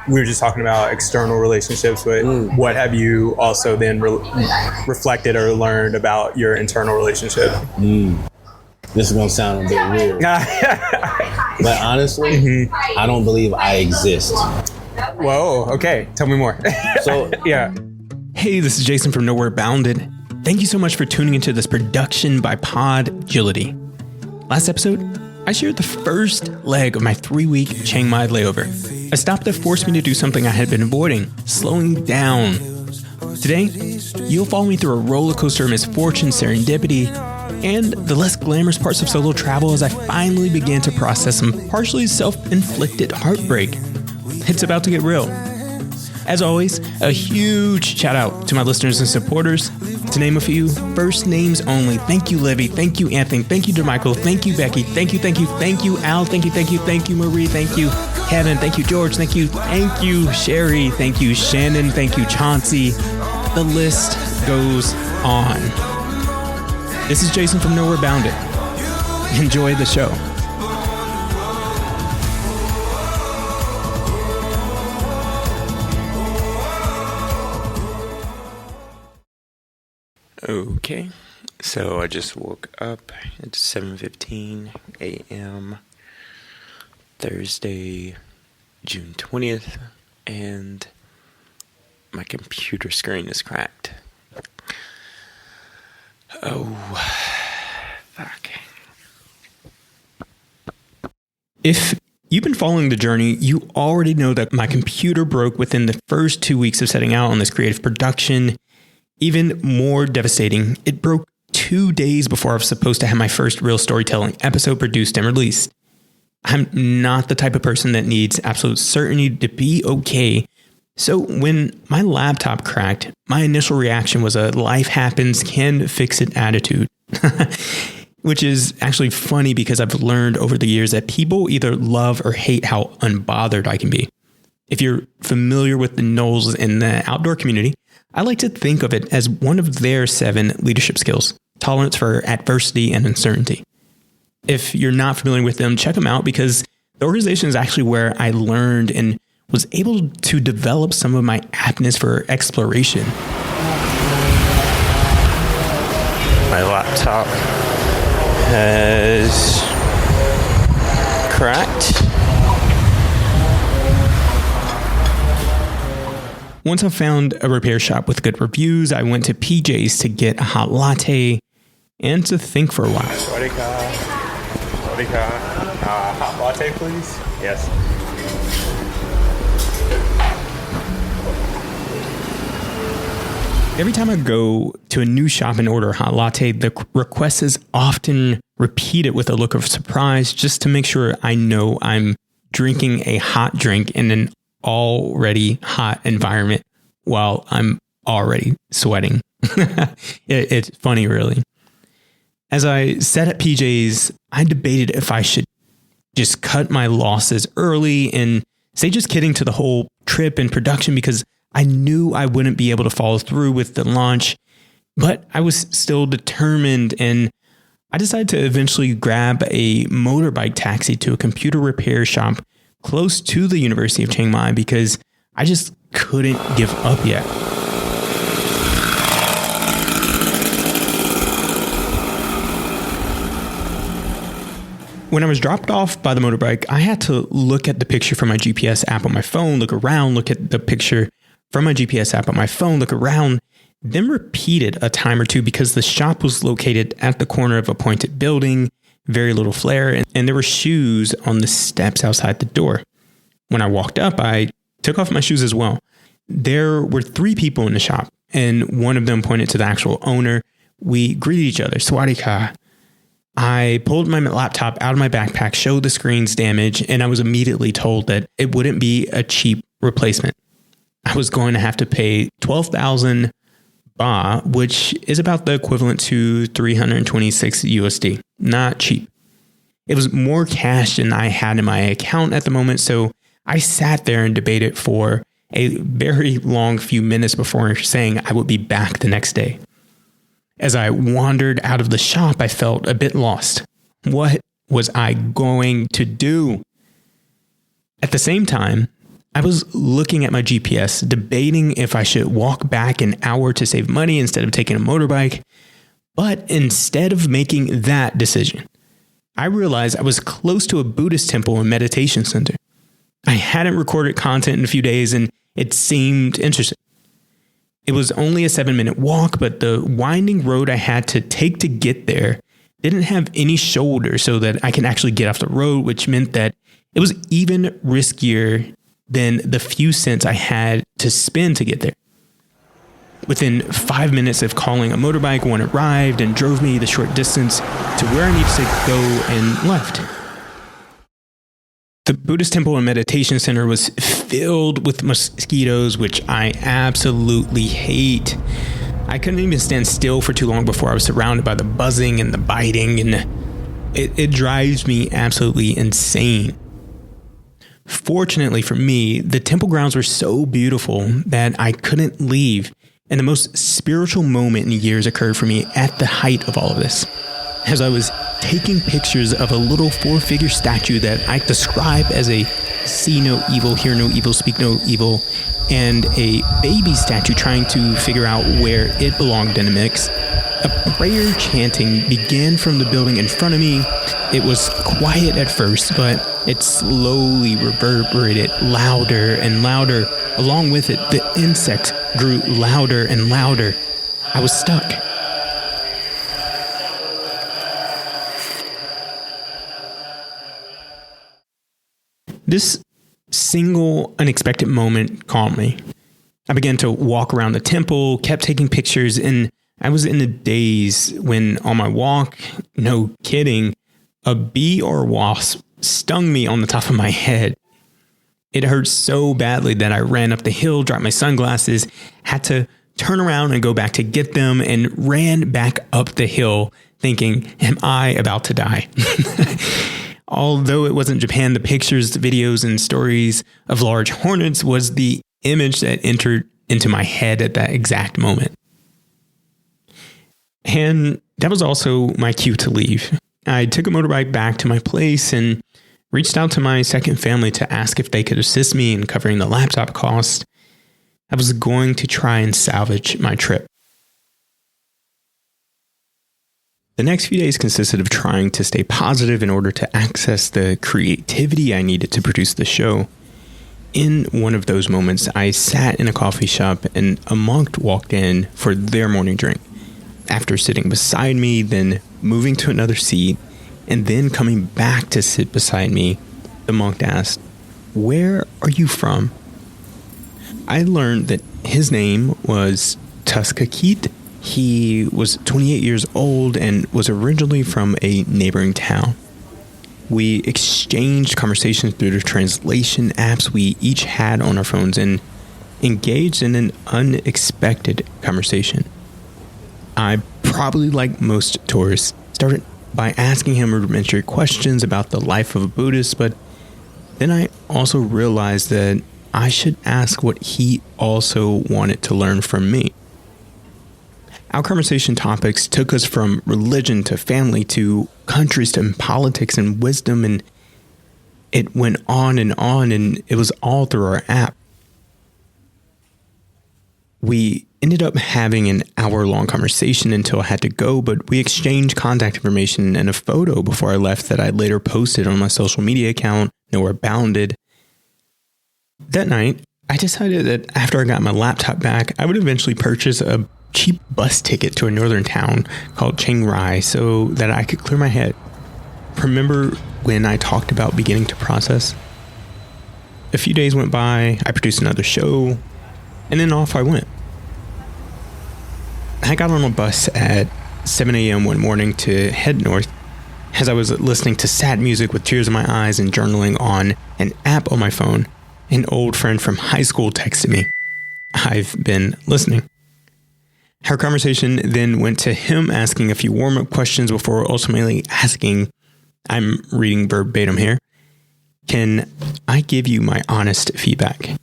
we were just talking about external relationships, but what have you also then reflected or learned about your internal relationship? This is going to sound a bit weird. But honestly, I don't believe I exist. Whoa, okay. Tell me more. So, yeah. Hey, this is Jason from Nowhere Bounded. Thank you so much for tuning into this production by Pod Agility. Last episode, I shared the first leg of my 3-week Chiang Mai layover. A stop that forced me to do something I had been avoiding, slowing down. Today, you'll follow me through a roller coaster of misfortune, serendipity, and the less glamorous parts of solo travel as I finally began to process some partially self-inflicted heartbreak. It's about to get real. As always, a huge shout out to my listeners and supporters. To name a few, first names only. Thank you, Livy. Thank you, Anthony. Thank you, DeMichael. Thank you, Becky. Thank you, Al. Thank you, Marie. Thank you, Kevin. Thank you, George. Thank you, Sherry. Thank you, Shannon. Thank you, Chauncey. The list goes on. This is Jason from Nowhere Bounded. Enjoy the show. Okay, so I just woke up. It's 7:15 a.m. Thursday, June 20th, and my computer screen is cracked. Oh, fuck. If you've been following the journey, you already know that my computer broke within the first 2 weeks of setting out on this creative production. Even more devastating, it broke 2 days before I was supposed to have my first real storytelling episode produced and released. I'm not the type of person that needs absolute certainty to be okay. So when my laptop cracked, my initial reaction was a life happens, can fix it attitude. Which is actually funny because I've learned over the years that people either love or hate how unbothered I can be. If you're familiar with the Knowles in the outdoor community, I like to think of it as one of their 7 leadership skills: tolerance for adversity and uncertainty. If you're not familiar with them, check them out because the organization is actually where I learned and was able to develop some of my aptness for exploration. My laptop has cracked. Once I found a repair shop with good reviews, I went to PJ's to get a hot latte and to think for a while. Hot latte, please? Yes. Every time I go to a new shop and order a hot latte, the request is often repeated with a look of surprise just to make sure I know I'm drinking a hot drink in an already hot environment while I'm already sweating. It's funny, really. As I sat at PJ's, I debated if I should just cut my losses early and say just kidding to the whole trip and production because I knew I wouldn't be able to follow through with the launch, but I was still determined, and I decided to eventually grab a motorbike taxi to a computer repair shop close to the University of Chiang Mai because I just couldn't give up yet. When I was dropped off by the motorbike, I had to look at the picture from my GPS app on my phone, look around, look at the picture from my GPS app on my phone, look around, then repeat it a time or two because the shop was located at the corner of a pointed building, very little flare, and there were shoes on the steps outside the door. When I walked up, I took off my shoes as well. There were 3 people in the shop, and one of them pointed to the actual owner. We greeted each other, Swadika. I pulled my laptop out of my backpack, showed the screen's damage, and I was immediately told that it wouldn't be a cheap replacement. I was going to have to pay 12,000 baht, which is about the equivalent to 326 USD. Not cheap. It was more cash than I had in my account at the moment, so I sat there and debated for a very long few minutes before saying I would be back the next day. As I wandered out of the shop, I felt a bit lost. What was I going to do? At the same time, I was looking at my GPS, debating if I should walk back an hour to save money instead of taking a motorbike. But instead of making that decision, I realized I was close to a Buddhist temple and meditation center. I hadn't recorded content in a few days and it seemed interesting. It was only a 7-minute walk, but the winding road I had to take to get there didn't have any shoulder so that I can actually get off the road, which meant that it was even riskier than the few cents I had to spend to get there. Within 5 minutes of calling a motorbike, one arrived and drove me the short distance to where I needed to go and left. The Buddhist temple and meditation center was filled with mosquitoes, which I absolutely hate. I couldn't even stand still for too long before I was surrounded by the buzzing and the biting, and it drives me absolutely insane. Fortunately for me, the temple grounds were so beautiful that I couldn't leave, and the most spiritual moment in years occurred for me at the height of all of this. As I was taking pictures of a little 4-figure statue that I describe as a see no evil, hear no evil, speak no evil, and a baby statue trying to figure out where it belonged in a mix, a prayer chanting began from the building in front of me. It was quiet at first, but it slowly reverberated louder and louder. Along with it, the insects grew louder and louder. I was stuck. This single unexpected moment calmed me. I began to walk around the temple, kept taking pictures, and I was in a daze when on my walk, no kidding, a bee or wasp stung me on the top of my head. It hurt so badly that I ran up the hill, dropped my sunglasses, had to turn around and go back to get them, and ran back up the hill thinking, am I about to die? Although it wasn't Japan, the pictures, the videos, and stories of large hornets was the image that entered into my head at that exact moment. And that was also my cue to leave. I took a motorbike back to my place and reached out to my second family to ask if they could assist me in covering the laptop cost. I was going to try and salvage my trip. The next few days consisted of trying to stay positive in order to access the creativity I needed to produce the show. In one of those moments, I sat in a coffee shop and a monk walked in for their morning drink. After sitting beside me, then moving to another seat, and then coming back to sit beside me, the monk asked, "Where are you from?" I learned that his name was Tuskakit. He was 28 years old and was originally from a neighboring town. We exchanged conversations through the translation apps we each had on our phones and engaged in an unexpected conversation. I, probably like most tourists, started by asking him rudimentary questions about the life of a Buddhist, but then I also realized that I should ask what he also wanted to learn from me. Our conversation topics took us from religion to family to countries to politics and wisdom, and it went on, and it was all through our app. We ended up having an hour-long conversation until I had to go, but we exchanged contact information and a photo before I left that I later posted on my social media account, Nowhere Bounded. That night, I decided that after I got my laptop back, I would eventually purchase a cheap bus ticket to a northern town called Chiang Mai so that I could clear my head. Remember when I talked about beginning to process? A few days went by, I produced another show, and then off I went. I got on a bus at 7 a.m. one morning to head north. As I was listening to sad music with tears in my eyes and journaling on an app on my phone, an old friend from high school texted me. "I've been listening." Our conversation then went to him asking a few warm-up questions before ultimately asking, I'm reading verbatim here, "Can I give you my honest feedback?"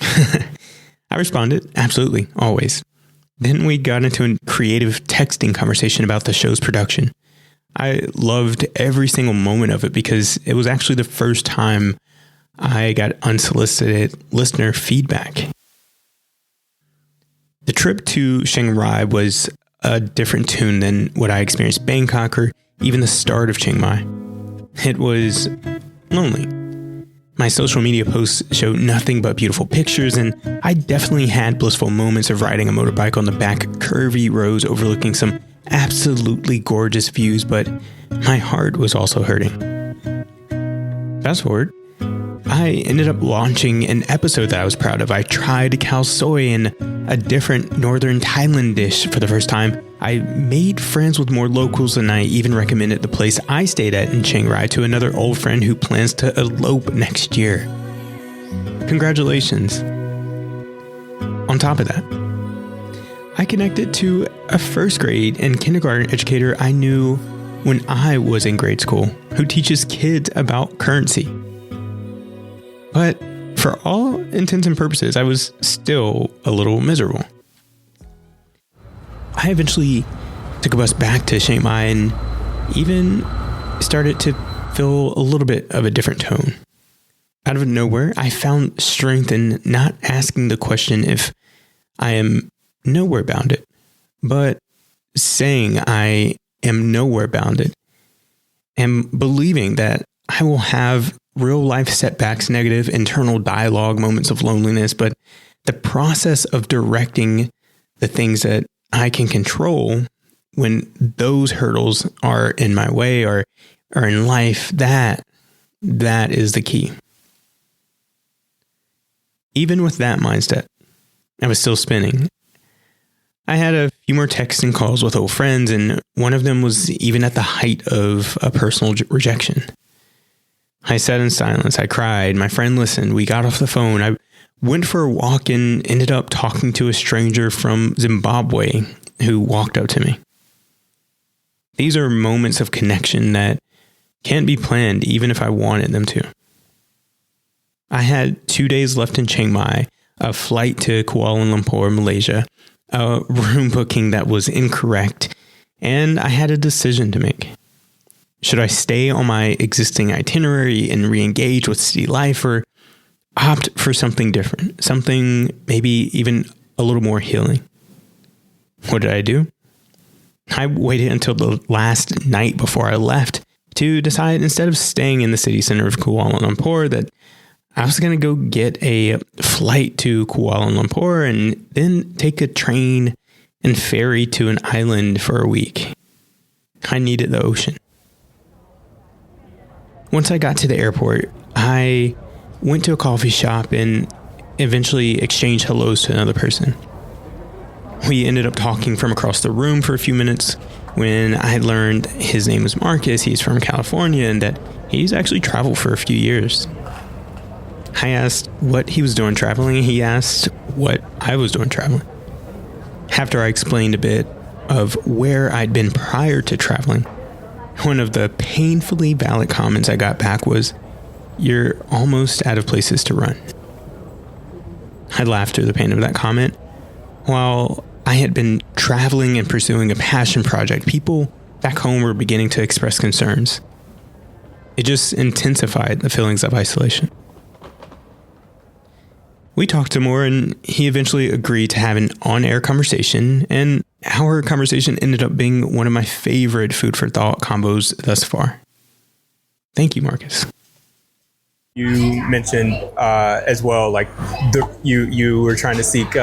I responded, "Absolutely, always." Then we got into a creative texting conversation about the show's production. I loved every single moment of it because it was actually the first time I got unsolicited listener feedback. The trip to Chiang Mai was a different tune than what I experienced in Bangkok or even the start of Chiang Mai. It was lonely. My social media posts showed nothing but beautiful pictures, and I definitely had blissful moments of riding a motorbike on the back curvy roads overlooking some absolutely gorgeous views, but my heart was also hurting. Fast forward, I ended up launching an episode that I was proud of. I tried khao soi in a different northern Thailand dish for the first time. I made friends with more locals, and I even recommended the place I stayed at in Chiang Mai to another old friend who plans to elope next year. Congratulations. On top of that, I connected to a first grade and kindergarten educator I knew when I was in grade school who teaches kids about currency. But for all intents and purposes, I was still a little miserable. I eventually took a bus back to Chiang Mai and even started to feel a little bit of a different tone. Out of nowhere, I found strength in not asking the question if I am nowhere bounded, but saying I am nowhere bounded and believing that I will have real life setbacks, negative internal dialogue, moments of loneliness, but the process of directing the things that I can control when those hurdles are in my way or in life, that is the key. Even with that mindset, I was still spinning. I had a few more texts and calls with old friends, and one of them was even at the height of a personal rejection. I sat in silence. I cried. My friend listened. We got off the phone. I went for a walk and ended up talking to a stranger from Zimbabwe who walked up to me. These are moments of connection that can't be planned even if I wanted them to. I had 2 days left in Chiang Mai, a flight to Kuala Lumpur, Malaysia, a room booking that was incorrect, and I had a decision to make. Should I stay on my existing itinerary and re-engage with city life, or opt for something different, something maybe even a little more healing? What did I do? I waited until the last night before I left to decide, instead of staying in the city center of Kuala Lumpur, that I was going to go get a flight to Kuala Lumpur and then take a train and ferry to an island for a week. I needed the ocean. Once I got to the airport, I went to a coffee shop and eventually exchanged hellos to another person. We ended up talking from across the room for a few minutes when I had learned his name was Marcus, he's from California, and that he's actually traveled for a few years. I asked what he was doing traveling. He asked what I was doing traveling. After I explained a bit of where I'd been prior to traveling, one of the painfully valid comments I got back was, "You're almost out of places to run." I laughed through the pain of that comment. While I had been traveling and pursuing a passion project, people back home were beginning to express concerns. It just intensified the feelings of isolation. We talked some more, and he eventually agreed to have an on-air conversation, and our conversation ended up being one of my favorite food for thought combos thus far. Thank you, Marcus. You mentioned as well, like you were trying to seek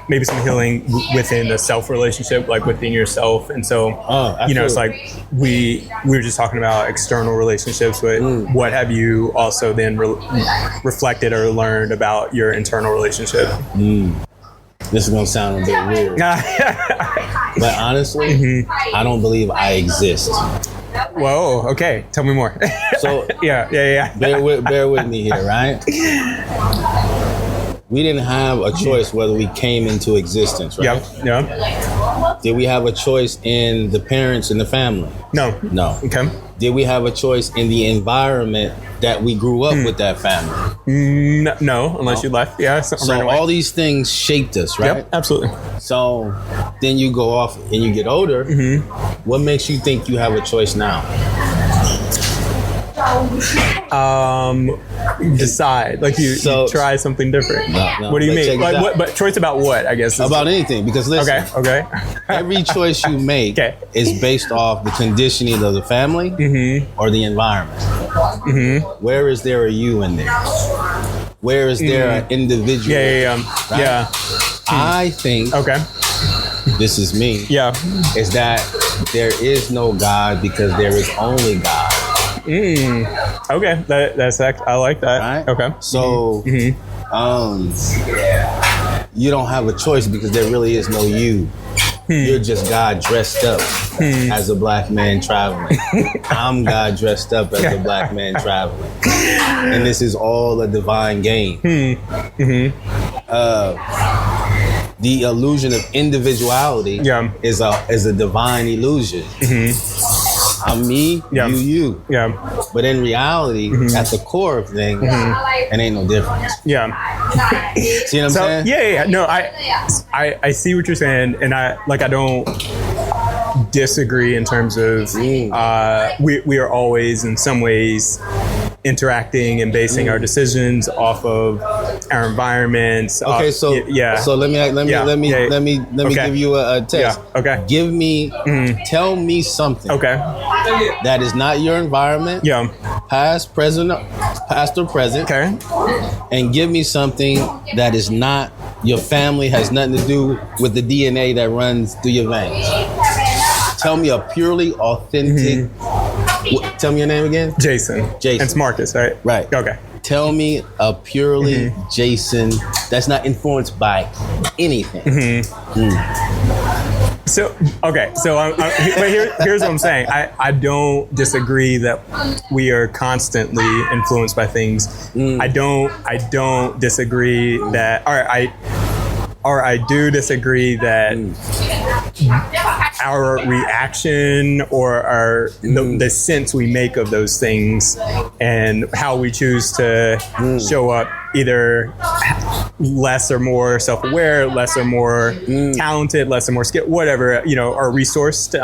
maybe some healing within the self relationship, like within yourself, and so it's like we were just talking about external relationships, but what have you also then reflected or learned about your internal relationship? This is gonna sound a bit weird, but honestly, I don't believe I exist. Whoa, okay. Tell me more. So yeah. Bear with me here, right? We didn't have a choice whether we came into existence, right? Yeah. Did we have a choice in the parents and the family? No. Okay. Did we have a choice in the environment that we grew up with that family? No, unless you left. Yeah. So all these things shaped us, right? Yep, absolutely. So then you go off and you get older. What makes you think you have a choice now? Decide. Like you try something different. No, what do you mean? Like, what, but choice about what? I guess about anything. Because listen, okay. every choice you make is based off the conditioning of the family or the environment. Where is there a you in there? Where is there an individual? Right? I think. This is me. Is that there is no God because there is only God. Okay, that's I like that. Right? Okay. So, you don't have a choice because there really is no you. You're just God dressed up as a black man traveling. I'm God dressed up as a black man traveling. And this is all a divine game. The illusion of individuality is a divine illusion. I'm me, you. But in reality, at the core of things, it ain't no difference. See what I'm saying? No, I see what you're saying, and I don't disagree in terms of we are always in some ways interacting and basing our decisions off of our environments. So let me give you a test. Give me, tell me something. That is not your environment. Past, or present. And give me something that is not your family, has nothing to do with the DNA that runs through your veins. Tell me a purely authentic. Tell me your name again. Jason. And it's Marcus, right? Right. Okay. Tell me a purely Jason that's not influenced by anything. So but here's what I'm saying. I don't disagree that we are constantly influenced by things. I don't disagree that, or I do disagree that our reaction or the sense we make of those things and how we choose to show up, either less or more self-aware, less or more talented, less or more skilled, whatever, are resourced.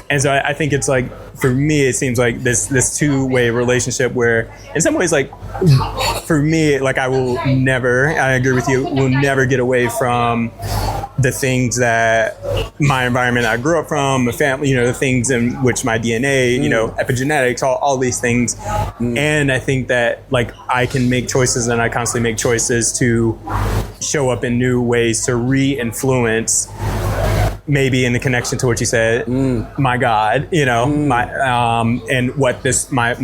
And so I think it's like, for me, it seems like this two-way relationship where in some ways, like for me, like I agree with you, will never get away from the things that my environment I grew up from, the family, the things in which my DNA, epigenetics, all these things. And I think that like I can make choices, and I constantly make choices to show up in new ways to re-influence, maybe in the connection to what you said, my God, my and what this my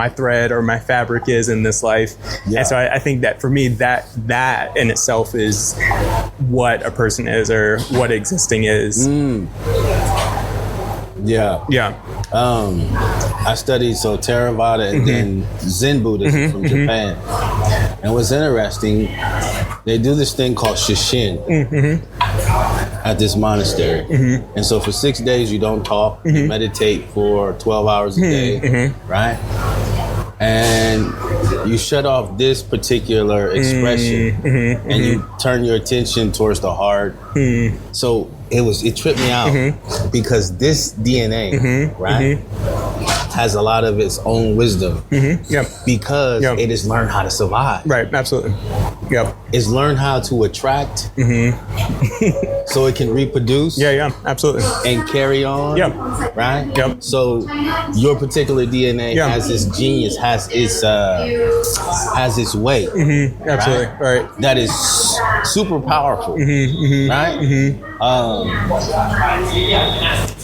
thread or my fabric is in this life. And so I think that for me, that in itself is what a person is, or what existing is. I studied Theravada and then Zen Buddhism from Japan. And what's interesting, they do this thing called shishin at this monastery. And so for 6 days you don't talk, you meditate for 12 hours a day, right? And you shut off this particular expression and you turn your attention towards the heart. So it tripped me out because this DNA, right, has a lot of its own wisdom because it has learned how to survive. Right, absolutely. It's learned how to attract so it can reproduce. Absolutely. And carry on. Right? So your particular DNA has this genius, has its way. Absolutely. Right. That is super powerful. Right?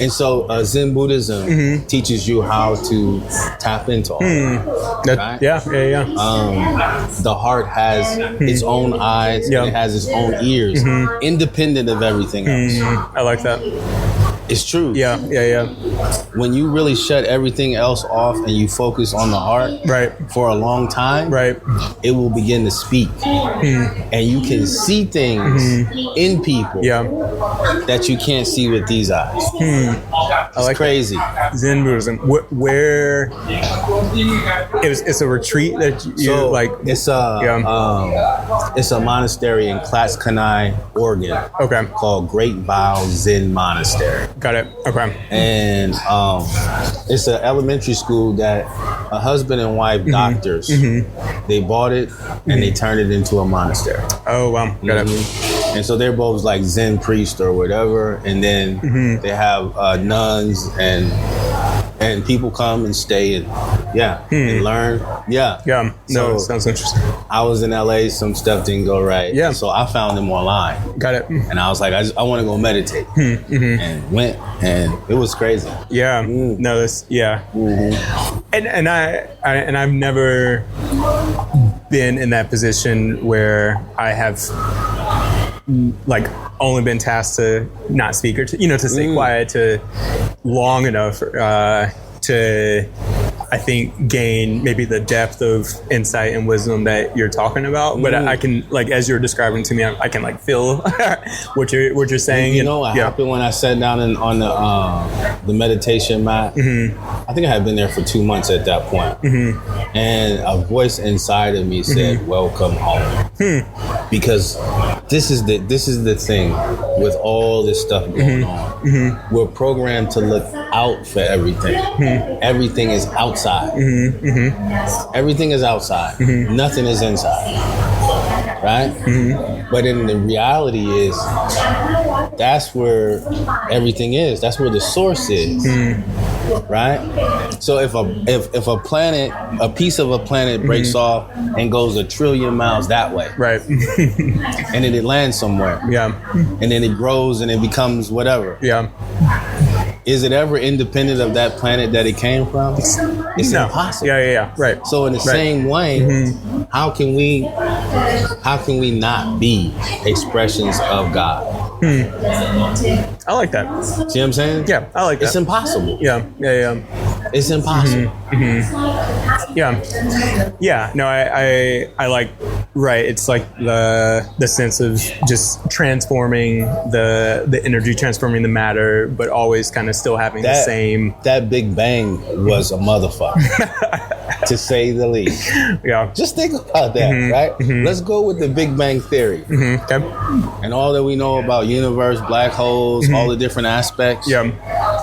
And so Zen Buddhism teaches you how to tap into all that. Right? The heart has its own eyes and it has its own ears, independent of everything else. I like that. It's true. Yeah. When you really shut everything else off and you focus on the heart for a long time, it will begin to speak. And you can see things in people that you can't see with these eyes. It's like crazy. Zen Buddhism. Where it's a retreat that you like. It's a monastery in Klatskanai, Oregon. Okay. Called Great Vow Zen Monastery. Got it. Okay. And it's an elementary school that a husband and wife doctors, they bought it and they turned it into a monastery. Oh, wow. Got it. And so they're both like Zen priests or whatever. And then they have nuns and people come and stay and and learn. Yeah. Yeah. No, So sounds interesting. I was in LA, some stuff didn't go right. Yeah. So I found them online. Got it. And I was like, I want to go meditate. And went, and it was crazy. Yeah. No, this. Yeah. And I've never been in that position where I have like only been tasked to not speak or to stay quiet to long enough to, I think, gain maybe the depth of insight and wisdom that you're talking about. But I can, like, as you're describing to me, I can like feel what you're saying. You know what happened when I sat down on the meditation mat? I think I had been there for 2 months at that point. And a voice inside of me said, "Welcome home." Because this is the thing with all this stuff going on. We're programmed to look out for everything. Everything is outside. Everything is outside. Nothing is inside. Right? But in the reality is, that's where everything is. That's where the source is. Right? So if a planet, a piece of a planet breaks off and goes 1 trillion miles that way, Right. and then it lands somewhere, Yeah. and then it grows and it becomes whatever. Yeah. Is it ever independent of that planet that it came from? It's No. impossible. Yeah. Right. So in the same way, how can we not be expressions of God? I like that. See what I'm saying? Yeah, I like that. It's impossible. Yeah. It's impossible. Yeah. No, I like. Right. It's like the sense of just transforming the energy, transforming the matter, but always kind of still having the same. That Big Bang was a motherfucker, to say the least. Yeah. Just think about that, right? Let's go with the Big Bang theory. Okay. And all that we know about universe, black holes, all the different aspects. Yeah.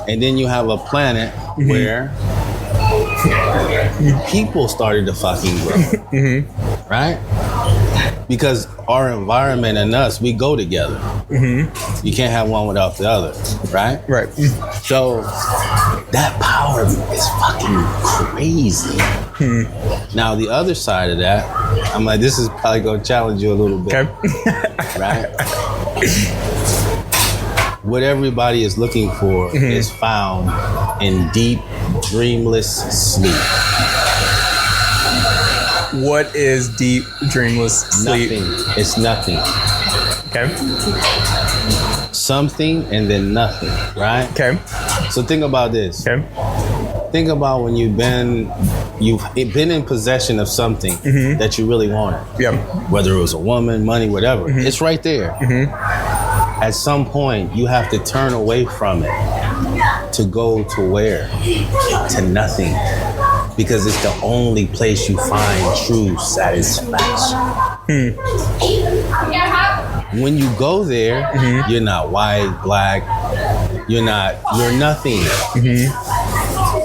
And then you have a planet where people started to fucking grow. Right? Because our environment and us, we go together. You can't have one without the other. Right? Right. So that power is fucking crazy. Now the other side of that, I'm like, this is probably gonna challenge you a little bit. Okay. Right? What everybody is looking for is found in deep, dreamless sleep. What is deep, dreamless sleep? Nothing. It's nothing. Okay. Something and then nothing, right? Okay. So think about this. Okay. Think about when you've been in possession of something that you really wanted. Yeah. Whether it was a woman, money, whatever. It's right there. At some point, you have to turn away from it to go to where? To nothing. Because it's the only place you find true satisfaction. When you go there, you're not white, black, you're nothing.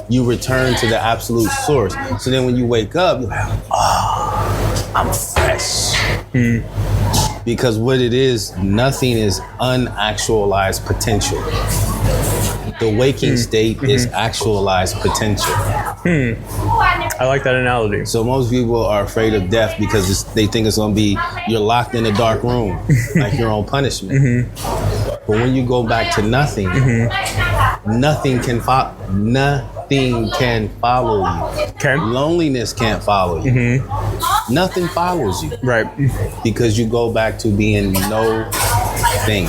You return to the absolute source. So then when you wake up, you're like, oh, I'm fresh. Because what it is, nothing is unactualized potential. The waking state is actualized potential. I like that analogy. So most people are afraid of death because they think it's going to be, you're locked in a dark room, like your own punishment. But when you go back to nothing, nothing can follow you. Okay. Loneliness can't follow you. Nothing follows you. Right. Because you go back to being no thing.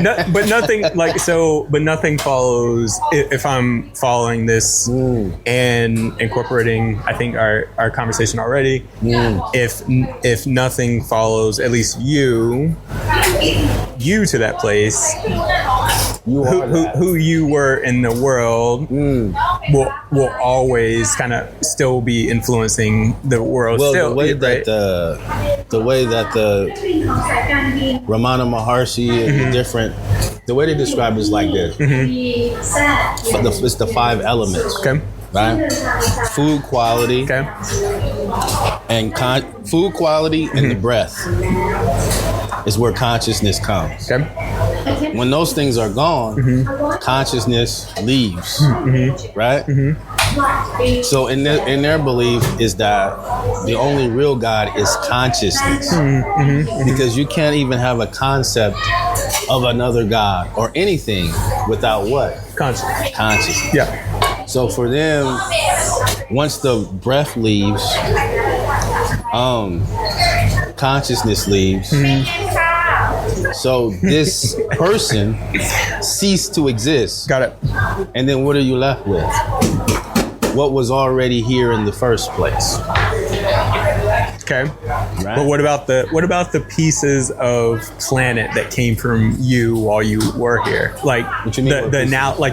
No, but nothing but nothing follows if I'm following this and incorporating, I think, our conversation already. If nothing follows, at least you to that place, who you were in the world will always kind of still be influencing the world. Well, still, the way right? that the Ramana Maharshi and the different the way they describe it is like this. It's the 5 elements. Okay. Right? Food quality. Okay. And food quality and the breath is where consciousness comes. Okay. When those things are gone, consciousness leaves. Right? So in their belief is that the only real God is consciousness. Because you can't even have a concept of another God or anything without what? Consciousness. Yeah. So for them, once the breath leaves, consciousness leaves. So this person ceased to exist. Got it. And then what are you left with? What was already here in the first place. Okay. Right? But what about the pieces of planet that came from you while you were here? Like What you mean, the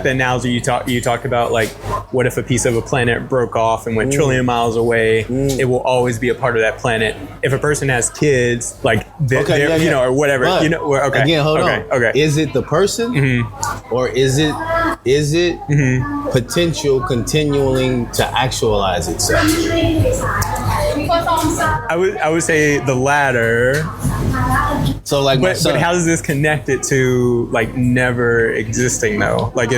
analogy you talked about, like what if a piece of a planet broke off and went trillion miles away? It will always be a part of that planet. If a person has kids, like you know, or whatever, But, you know, okay. Again, hold on. Okay. Is it the person or is it potential continuing to actualize itself? I would say the latter. So like my son, But how does this connect it to like never existing though? Like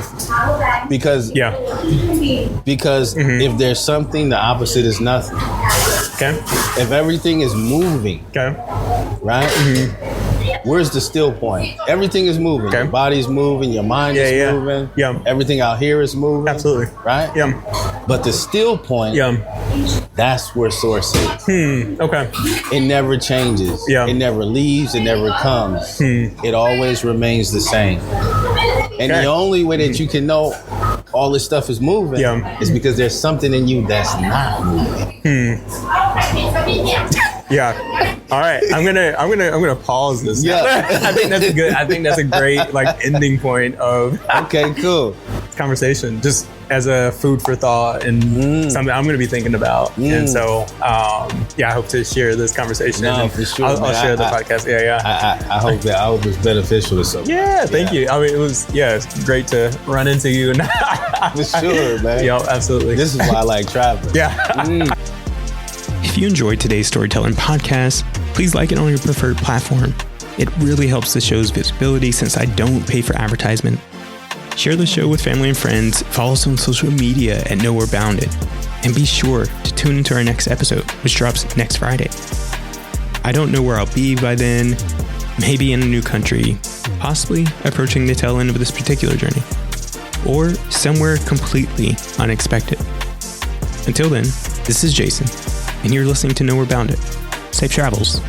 because if there's something, the opposite is nothing. Okay. If everything is moving, Okay. right? Where's the still point? Everything is moving. Okay. Your body's moving. Your mind is moving. Yeah. Everything out here is moving. Absolutely. Right? Yeah. But the still point, that's where source is. Okay. It never changes. Yeah. It never leaves. It never comes. It always remains the same. And the only way that you can know all this stuff is moving is because there's something in you that's not moving. Yeah. All right. I'm gonna pause this. Yeah. I think that's a good. I think that's a great like ending point of Okay, cool. conversation. Just as a food for thought and something I'm going to be thinking about. And so, I hope to share this conversation. No, for sure. I'll share the podcast. I hope it's beneficial to someone. Yeah, thank you. I mean, it's great to run into you. For sure, man. Yeah, absolutely. This is why I like traveling. Yeah. If you enjoyed today's storytelling podcast, please like it on your preferred platform. It really helps the show's visibility since I don't pay for advertisement. Share the show with family and friends, follow us on social media at Nowhere Bounded, and be sure to tune into our next episode, which drops next Friday. I don't know where I'll be by then, maybe in a new country, possibly approaching the tail end of this particular journey, or somewhere completely unexpected. Until then, this is Jason, and you're listening to Nowhere Bounded. Safe travels.